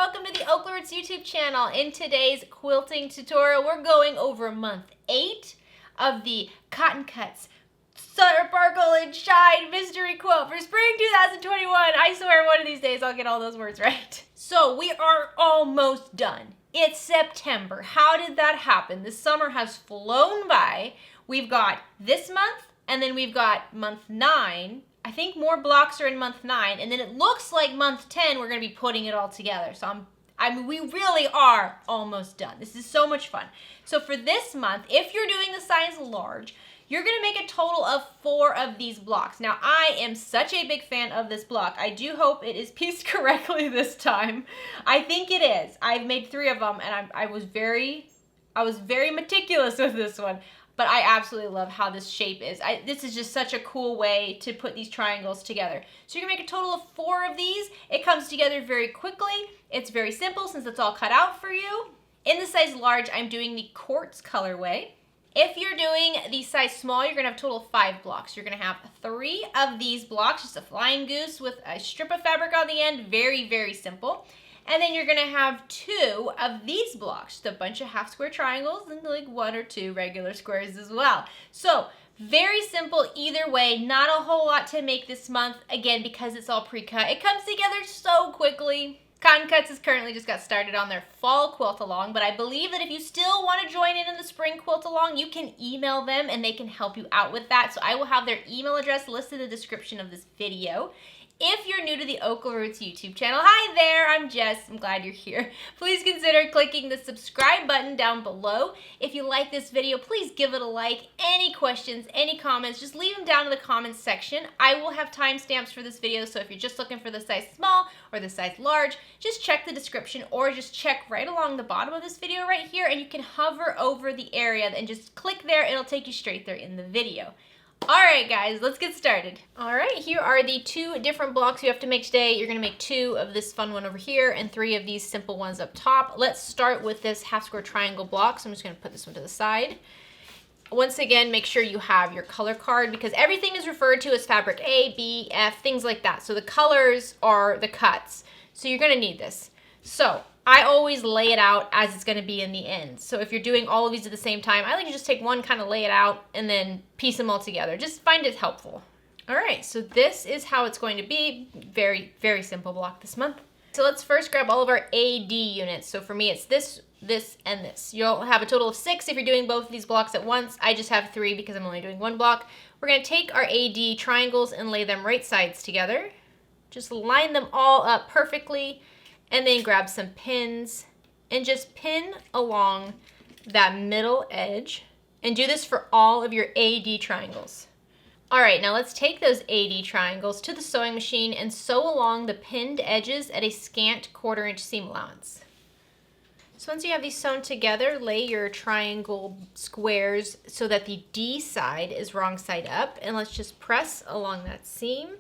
welcome to the OklaRoots YouTube channel. In today's quilting tutorial, we're going over month 8 of the Cotton Cuts Sparkle and Shine Mystery Quilt for spring 2021. I swear one of these days I'll get all those words right. So we are almost done. It's September. How did that happen? The summer has flown by. We've got this month, and then we've got month 9. I think more blocks are in month 9, and then it looks like month 10 we're going to be putting it all together. So we really are almost done. This is so much fun. So for this month, if you're doing the size large, you're going to make a total of 4 of these blocks. Now, I am such a big fan of this block. I do hope it is pieced correctly this time. I think it is. I've made 3 of them, and I was very meticulous with this one. But I absolutely love how this shape is. This is just such a cool way to put these triangles together. So you're gonna make a total of 4 of these. It comes together very quickly. It's very simple since it's all cut out for you. In the size large, I'm doing the quartz colorway. If you're doing the size small, you're gonna have a total of 5 blocks. You're gonna have 3 of these blocks, just a flying goose with a strip of fabric on the end. Very, very simple. And then you're gonna have 2 of these blocks, just a bunch of half square triangles and like 1 or 2 regular squares as well. So very simple either way, not a whole lot to make this month. Again, because it's all pre-cut, it comes together so quickly. Cotton Cuts has currently just got started on their fall quilt along, but I believe that if you still want to join in the spring quilt along, you can email them and they can help you out with that. So I will have their email address listed in the description of this video. If you're new to the OklaRoots YouTube channel, hi there, I'm Jess. I'm glad you're here. Please consider clicking the subscribe button down below. If you like this video, please give it a like. Any questions, any comments, just leave them down in the comments section. I will have timestamps for this video, so if you're just looking for the size small or the size large, just check the description or just check right along the bottom of this video right here, and you can hover over the area and just click there. It'll take you straight there in the video. Alright guys, let's get started. Alright, here are the 2 different blocks you have to make today. You're going to make 2 of this fun one over here and 3 of these simple ones up top. Let's start with this half square triangle block. So I'm just going to put this one to the side. Once again, make sure you have your color card because everything is referred to as fabric A, B, F, things like that. So the colors are the cuts. So you're going to need this. So I always lay it out as it's going to be in the end. So if you're doing all of these at the same time, I like to just take one, kind of lay it out, and then piece them all together. Just find it helpful. All right, so this is how it's going to be. Very, very simple block this month. So let's first grab all of our AD units. So for me, it's this, this, and this. You'll have a total of 6 if you're doing both of these blocks at once. I just have 3 because I'm only doing one block. We're going to take our AD triangles and lay them right sides together. Just line them all up perfectly. And then grab some pins and just pin along that middle edge. And do this for all of your AD triangles. All right, now let's take those AD triangles to the sewing machine and sew along the pinned edges at a scant 1/4 inch seam allowance. So once you have these sewn together, lay your triangle squares so that the D side is wrong side up. And let's just press along that seam.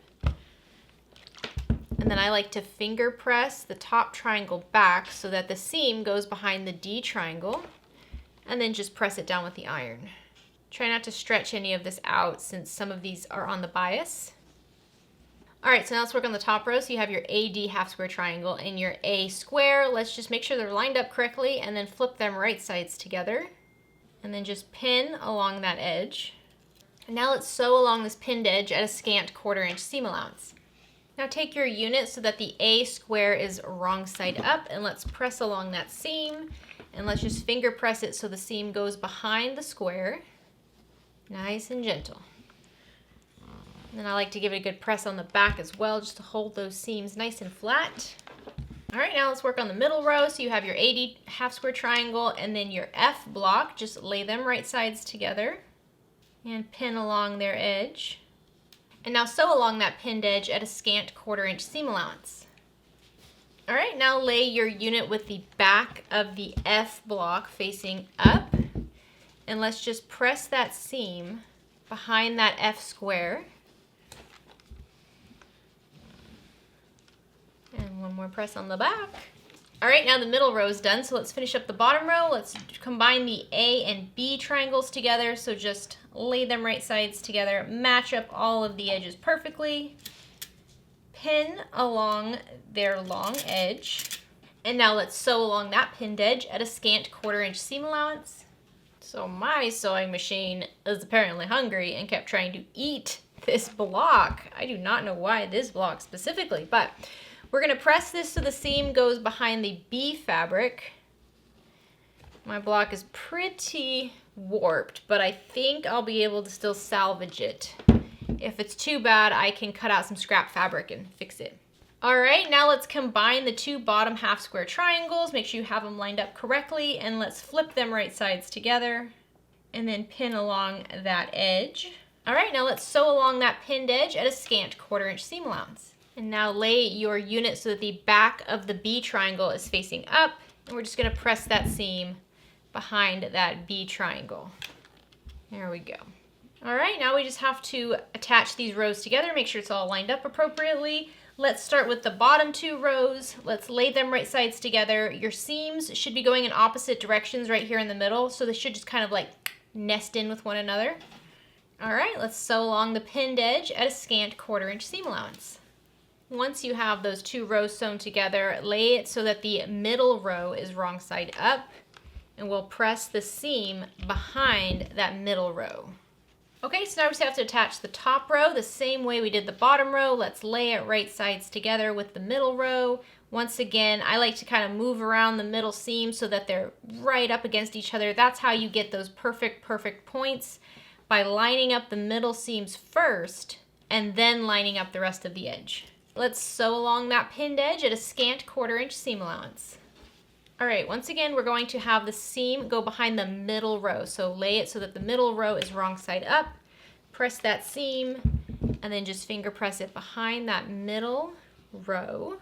And then I like to finger press the top triangle back so that the seam goes behind the D triangle, and then just press it down with the iron. Try not to stretch any of this out since some of these are on the bias. All right, so now let's work on the top row. So you have your AD half square triangle and your A square. Let's just make sure they're lined up correctly and then flip them right sides together. And then just pin along that edge. And now let's sew along this pinned edge at a scant 1/4 inch seam allowance. Now take your unit so that the A square is wrong side up, and let's press along that seam, and let's just finger press it so the seam goes behind the square, nice and gentle. And then I like to give it a good press on the back as well, just to hold those seams nice and flat. All right, now let's work on the middle row. So you have your AD half square triangle and then your F block. Just lay them right sides together and pin along their edge. And now sew along that pinned edge at a scant 1/4 inch seam allowance. All right, now lay your unit with the back of the F block facing up. And let's just press that seam behind that F square. And one more press on the back. All right, now the middle row is done, so let's finish up the bottom row. Let's combine the A and B triangles together, so just lay them right sides together, match up all of the edges perfectly, pin along their long edge. And now let's sew along that pinned edge at a scant 1/4 inch seam allowance. So my sewing machine is apparently hungry and kept trying to eat this block. I do not know why this block specifically, but we're gonna press this so the seam goes behind the B fabric. My block is pretty warped, but I think I'll be able to still salvage it. If it's too bad, I can cut out some scrap fabric and fix it. All right, now let's combine the 2 bottom half square triangles. Make sure you have them lined up correctly, and let's flip them right sides together and then pin along that edge. All right, now let's sew along that pinned edge at a scant 1/4 inch seam allowance. And now lay your unit so that the back of the B triangle is facing up, and we're just gonna press that seam behind that B triangle. There we go. All right, now we just have to attach these rows together, make sure it's all lined up appropriately. Let's start with the bottom 2 rows. Let's lay them right sides together. Your seams should be going in opposite directions right here in the middle, so they should just kind of like nest in with one another. All right, let's sew along the pinned edge at a scant 1/4 inch seam allowance. Once you have those 2 rows sewn together, lay it so that the middle row is wrong side up, and we'll press the seam behind that middle row. Okay, so now we just have to attach the top row the same way we did the bottom row. Let's lay it right sides together with the middle row. Once again, I like to kind of move around the middle seam so that they're right up against each other. That's how you get those perfect points, by lining up the middle seams first and then lining up the rest of the edge. Let's sew along that pinned edge at a scant 1/4 inch seam allowance. All right, once again, we're going to have the seam go behind the middle row. So lay it so that the middle row is wrong side up, press that seam, and then just finger press it behind that middle row.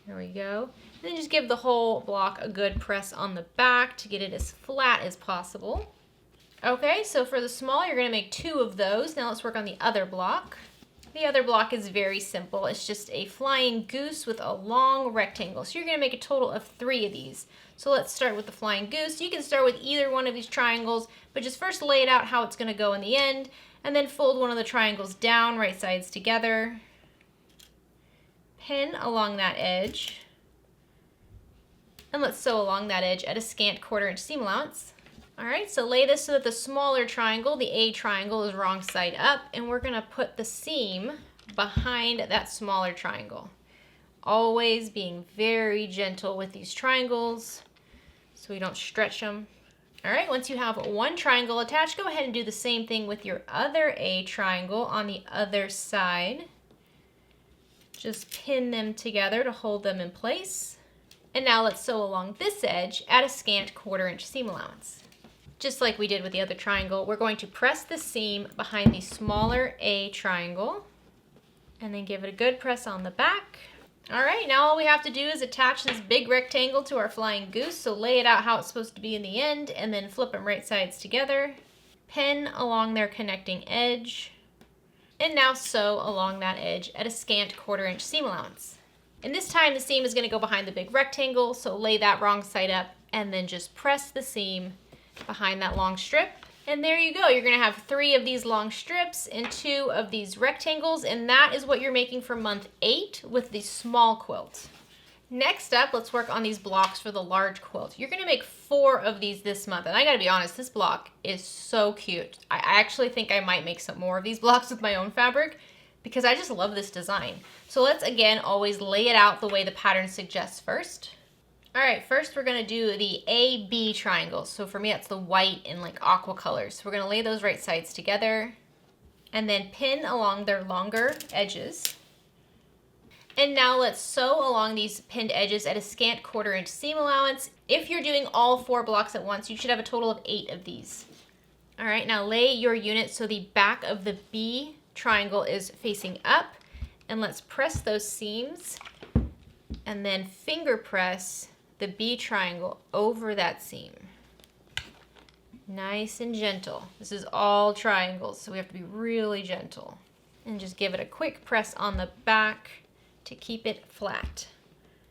There we go. And then just give the whole block a good press on the back to get it as flat as possible. Okay, so for the small, you're gonna make 2 of those. Now let's work on the other block. The other block is very simple. It's just a flying goose with a long rectangle. So you're gonna make a total of 3 of these. So let's start with the flying goose. You can start with either one of these triangles, but just first lay it out how it's gonna go in the end, and then fold one of the triangles down, right sides together. Pin along that edge. And let's sew along that edge at a scant 1/4 inch seam allowance. All right, so lay this so that the smaller triangle, the A triangle, is wrong side up, and we're gonna put the seam behind that smaller triangle. Always being very gentle with these triangles so we don't stretch them. All right, once you have one triangle attached, go ahead and do the same thing with your other A triangle on the other side. Just pin them together to hold them in place. And now let's sew along this edge at a scant 1/4 inch seam allowance. Just like we did with the other triangle, we're going to press the seam behind the smaller A triangle and then give it a good press on the back. All right, now all we have to do is attach this big rectangle to our flying goose. So lay it out how it's supposed to be in the end and then flip them right sides together. Pin along their connecting edge. And now sew along that edge at a scant 1/4 inch seam allowance. And this time the seam is gonna go behind the big rectangle, so lay that wrong side up and then just press the seam behind that long strip. And there you go. You're gonna have 3 of these long strips and 2 of these rectangles, and that is what you're making for month 8 with the small quilt. Next up, let's work on these blocks for the large quilt. You're gonna make 4 of these this month, and I gotta be honest, this block is so cute. I actually think I might make some more of these blocks with my own fabric because I just love this design. So let's again always lay it out the way the pattern suggests first. All right, first we're gonna do the A-B triangles. So for me, that's the white and like aqua colors. So we're gonna lay those right sides together and then pin along their longer edges. And now let's sew along these pinned edges at a scant 1/4 inch seam allowance. If you're doing all 4 blocks at once, you should have a total of 8 of these. All right, now lay your unit so the back of the B triangle is facing up, and let's press those seams and then finger press the B triangle over that seam. Nice and gentle. This is all triangles, so we have to be really gentle. And just give it a quick press on the back to keep it flat.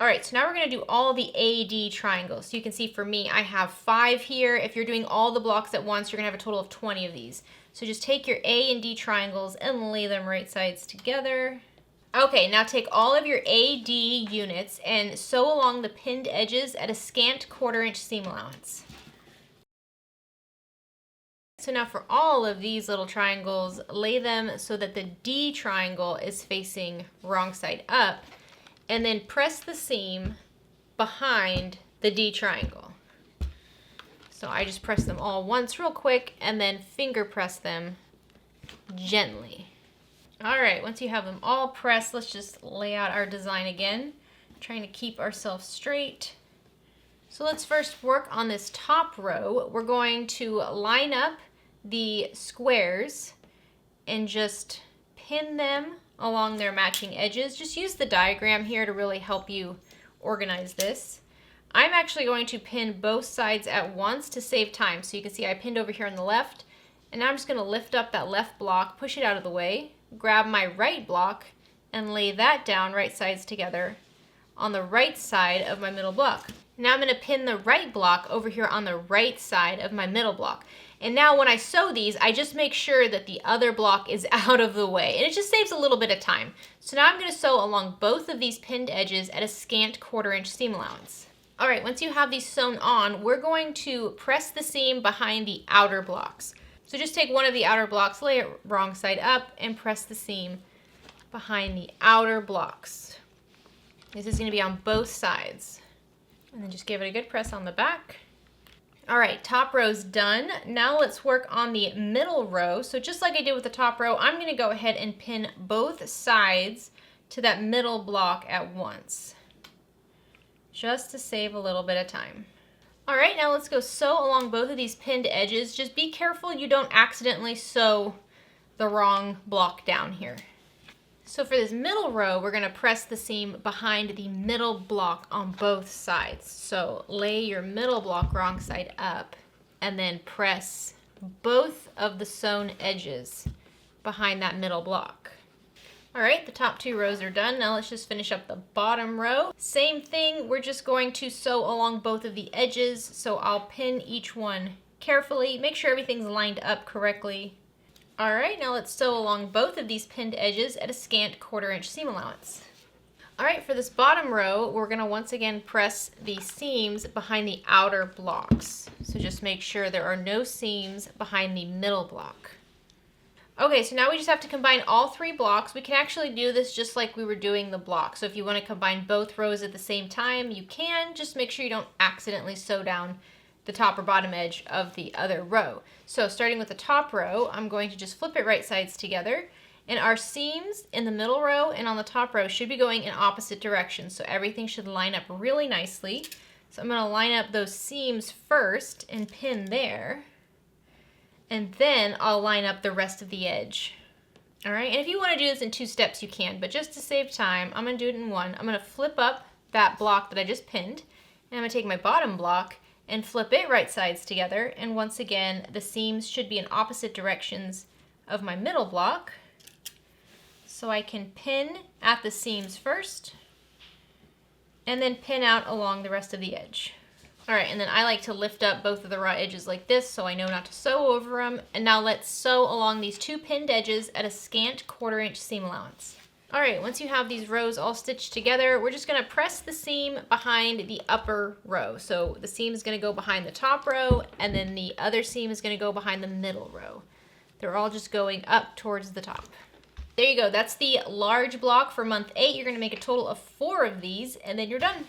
All right, so now we're gonna do all the AD triangles. So you can see for me, I have 5 here. If you're doing all the blocks at once, you're gonna have a total of 20 of these. So just take your A and D triangles and lay them right sides together. Okay, now take all of your AD units and sew along the pinned edges at a scant 1/4 inch seam allowance. So now for all of these little triangles, lay them so that the D triangle is facing wrong side up, and then press the seam behind the D triangle. So I just press them all once real quick and then finger press them gently. All right, once you have them all pressed, let's just lay out our design again, trying to keep ourselves straight. So let's first work on this top row. We're going to line up the squares and just pin them along their matching edges. Just use the diagram here to really help you organize this. I'm actually going to pin both sides at once to save time. So you can see I pinned over here on the left, and now I'm just going to lift up that left block, push it out of the way, grab my right block, and lay that down right sides together on the right side of my middle block. Now I'm going to pin the right block over here on the right side of my middle block. And now when I sew these, I just make sure that the other block is out of the way. And it just saves a little bit of time. So now I'm going to sew along both of these pinned edges at a scant 1/4 inch seam allowance. All right, once you have these sewn on, we're going to press the seam behind the outer blocks. So just take one of the outer blocks, lay it wrong side up, and press the seam behind the outer blocks. This is going to be on both sides. And then just give it a good press on the back. All right, top row's done. Now let's work on the middle row. So just like I did with the top row, I'm going to go ahead and pin both sides to that middle block at once, just to save a little bit of time. All right, now let's go sew along both of these pinned edges. Just be careful you don't accidentally sew the wrong block down here. So for this middle row, we're going to press the seam behind the middle block on both sides. So lay your middle block wrong side up and then press both of the sewn edges behind that middle block. All right, the top 2 rows are done. Now let's just finish up the bottom row. Same thing, we're just going to sew along both of the edges. So I'll pin each one carefully, make sure everything's lined up correctly. All right, now let's sew along both of these pinned edges at a scant 1/4 inch seam allowance. All right, for this bottom row, we're gonna once again press the seams behind the outer blocks. So just make sure there are no seams behind the middle block. Okay, so now we just have to combine all 3 blocks. We can actually do this just like we were doing the block. So if you wanna combine both rows at the same time, you can. Just make sure you don't accidentally sew down the top or bottom edge of the other row. So starting with the top row, I'm going to just flip it right sides together, and our seams in the middle row and on the top row should be going in opposite directions, so everything should line up really nicely. So I'm going to line up those seams first and pin there, and then I'll line up the rest of the edge. All right, and if you want to do this in 2 steps, you can, but just to save time, I'm going to do it in 1. I'm going to flip up that block that I just pinned, and I'm going to take my bottom block and flip it right sides together, and once again the seams should be in opposite directions of my middle block, so I can pin at the seams first and then pin out along the rest of the edge. All right, and then I like to lift up both of the raw edges like this so I know not to sew over them. And now let's sew along these 2 pinned edges at a scant 1/4 inch seam allowance. All right, once you have these rows all stitched together, we're just gonna press the seam behind the upper row. So the seam is gonna go behind the top row, and then the other seam is gonna go behind the middle row. They're all just going up towards the top. There you go, that's the large block for month 8. You're gonna make a total of 4 of these, and then you're done.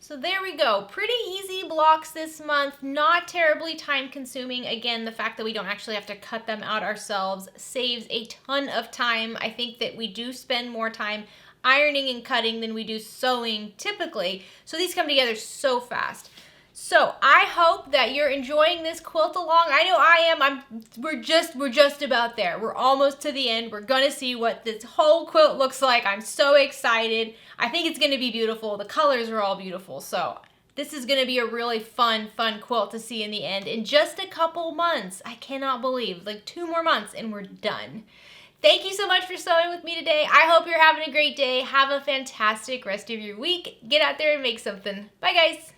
So there we go, pretty easy blocks this month, not terribly time consuming. Again, the fact that we don't actually have to cut them out ourselves saves a ton of time. I think that we do spend more time ironing and cutting than we do sewing typically. So these come together so fast. So I hope that you're enjoying this quilt along. I know I am. We're just about there. We're almost to the end. We're gonna see what this whole quilt looks like. I'm so excited. I think it's gonna be beautiful. The colors are all beautiful. So this is gonna be a really fun quilt to see in the end in just a couple months. I cannot believe, like 2 more months and we're done. Thank you so much for sewing with me today. I hope you're having a great day. Have a fantastic rest of your week. Get out there and make something. Bye guys.